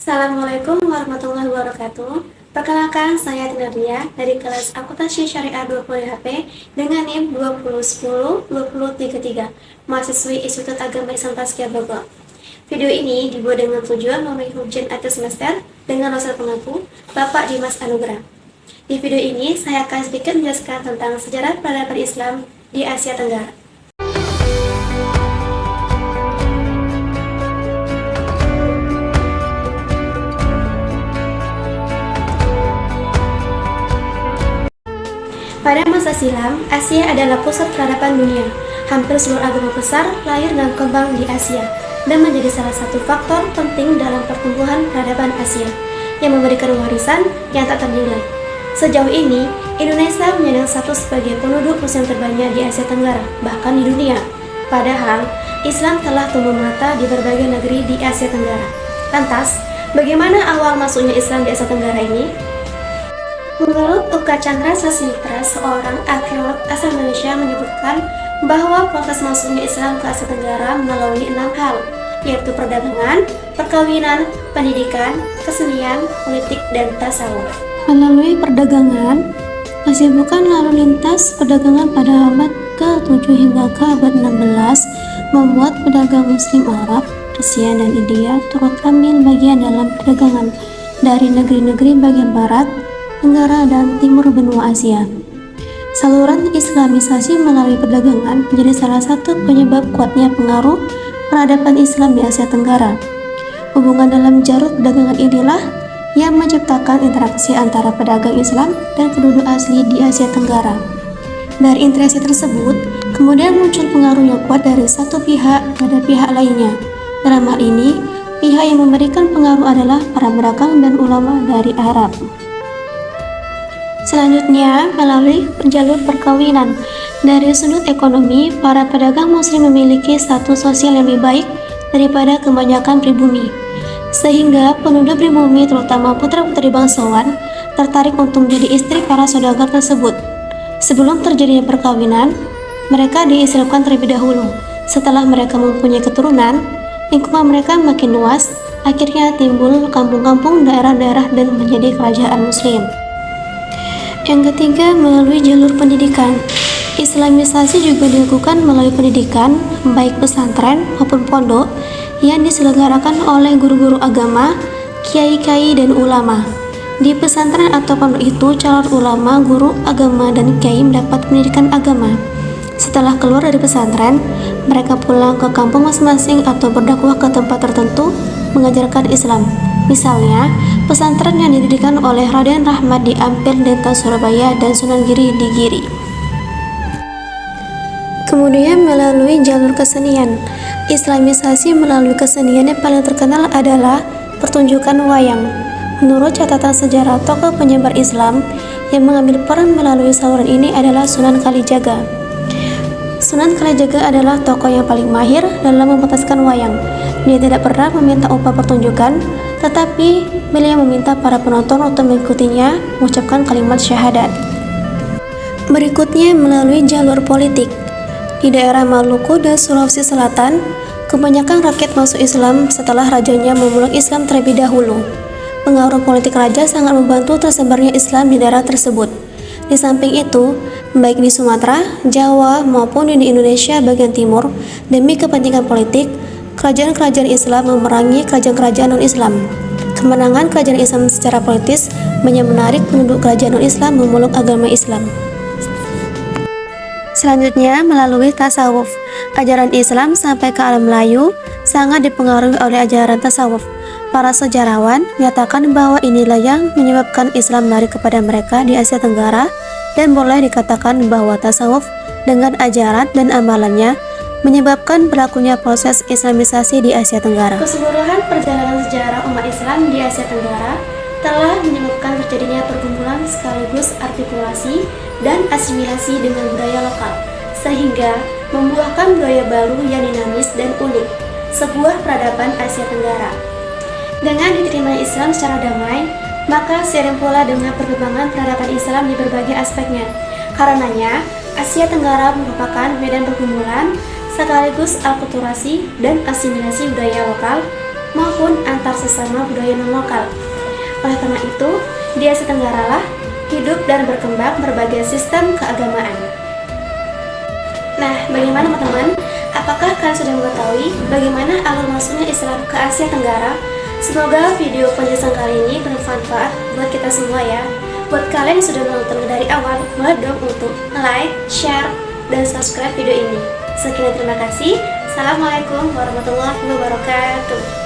Assalamualaikum warahmatullahi wabarakatuh. Perkenalkan, saya Tina Ria dari kelas Akuntansi Syariah 20 HP dengan NIM 2010-2033, mahasiswi Institut Agama Islam Taskia Bogor. Video ini dibuat dengan tujuan memenuhi ujian akhir semester dengan dosen pengaku, Bapak Dimas Anugrah. Di video ini, saya akan sedikit menjelaskan tentang sejarah peradaban Islam di Asia Tenggara. Pada masa silam, Asia adalah pusat peradaban dunia. Hampir seluruh agama besar lahir dan kembang di Asia, dan menjadi salah satu faktor penting dalam pertumbuhan peradaban Asia, yang memberikan warisan yang tak ternilai. Sejauh ini, Indonesia menyandang status sebagai penduduk Muslim terbanyak di Asia Tenggara, bahkan di dunia. Padahal, Islam telah tumbuh merata di berbagai negeri di Asia Tenggara. Lantas, bagaimana awal masuknya Islam di Asia Tenggara ini? Menurut Uka Chandra Sasmitra, seorang arkeolog asal Malaysia, menyebutkan bahwa proses masuknya Islam ke Asia Tenggara melalui 6 hal, yaitu perdagangan, perkawinan, pendidikan, kesenian, politik, dan tasawuf. Melalui perdagangan, kesibukan lalu lintas perdagangan pada abad ke-7 hingga ke abad 16 membuat pedagang Muslim Arab, Persia, dan India turut ambil bagian dalam perdagangan dari negeri-negeri bagian barat, Tenggara, dan timur benua Asia. Saluran Islamisasi melalui perdagangan menjadi salah satu penyebab kuatnya pengaruh peradaban Islam di Asia Tenggara. Hubungan dalam jalur perdagangan inilah yang menciptakan interaksi antara pedagang Islam dan penduduk asli di Asia Tenggara. Dari interaksi tersebut, kemudian muncul pengaruh yang kuat dari satu pihak pada pihak lainnya. Dalam hal ini, pihak yang memberikan pengaruh adalah para pedagang dan ulama dari Arab. Selanjutnya, melalui jalur perkawinan. Dari sudut ekonomi, para pedagang Muslim memiliki status sosial yang lebih baik daripada kebanyakan pribumi, sehingga penduduk pribumi, terutama putra-putri bangsawan, tertarik untuk menjadi istri para saudagar tersebut. Sebelum terjadinya perkawinan, mereka diislamkan terlebih dahulu. Setelah mereka mempunyai keturunan, lingkungan mereka makin luas, akhirnya timbul kampung-kampung, daerah-daerah, dan menjadi kerajaan Muslim. Yang ketiga, melalui jalur pendidikan. Islamisasi juga dilakukan melalui pendidikan, baik pesantren maupun pondok, yang diselenggarakan oleh guru-guru agama, kiai-kiai, dan ulama. Di pesantren atau pondok itu, calon ulama, guru agama, dan kiai mendapat pendidikan agama. Setelah keluar dari pesantren, mereka pulang ke kampung masing-masing atau berdakwah ke tempat tertentu mengajarkan Islam. Misalnya, pesantren yang didirikan oleh Raden Rahmat di Ampel, Denta, Surabaya, dan Sunan Giri di Giri. Kemudian melalui jalur kesenian. Islamisasi melalui kesenian yang paling terkenal adalah pertunjukan wayang. Menurut catatan sejarah, tokoh penyebar Islam yang mengambil peran melalui saluran ini adalah Sunan Kalijaga. Sunan Kalijaga adalah tokoh yang paling mahir dalam mementaskan wayang. Dia tidak pernah meminta upah pertunjukan, tetapi beliau meminta para penonton untuk mengikutinya mengucapkan kalimat syahadat. Berikutnya, melalui jalur politik. Di daerah Maluku dan Sulawesi Selatan, kebanyakan rakyat masuk Islam setelah rajanya memeluk Islam terlebih dahulu. Pengaruh politik raja sangat membantu tersebarnya Islam di daerah tersebut. Di samping itu, baik di Sumatera, Jawa, maupun di Indonesia bagian timur, demi kepentingan politik, kerajaan-kerajaan Islam memerangi kerajaan-kerajaan non-Islam. Kemenangan kerajaan Islam secara politis banyak menarik penduduk kerajaan non-Islam memeluk agama Islam. Selanjutnya, melalui tasawuf. Ajaran Islam sampai ke alam Melayu sangat dipengaruhi oleh ajaran tasawuf. Para sejarawan menyatakan bahwa inilah yang menyebabkan Islam lari kepada mereka di Asia Tenggara, dan boleh dikatakan bahwa tasawuf dengan ajaran dan amalannya menyebabkan berlakunya proses Islamisasi di Asia Tenggara. Keseluruhan perjalanan sejarah umat Islam di Asia Tenggara telah menyebabkan terjadinya pergumulan sekaligus artikulasi dan asimilasi dengan budaya lokal, sehingga membuahkan budaya baru yang dinamis dan unik, sebuah peradaban Asia Tenggara. Dengan diterima Islam secara damai, maka seiring pula dengan perkembangan peradaban Islam di berbagai aspeknya. Karenanya, Asia Tenggara merupakan medan pergumulan sekaligus akulturasi dan asimilasi budaya lokal maupun antar sesama budaya non-lokal. Oleh karena itu, di Asia Tenggara lah hidup dan berkembang berbagai sistem keagamaan. Nah, bagaimana teman-teman? Apakah kalian sudah mengetahui bagaimana alur masuknya Islam ke Asia Tenggara? Semoga video penjelasan kali ini bermanfaat buat kita semua ya. Buat kalian yang sudah menonton dari awal, mohon dong untuk like, share, dan subscribe video ini. Sekian, terima kasih. Assalamualaikum warahmatullahi wabarakatuh.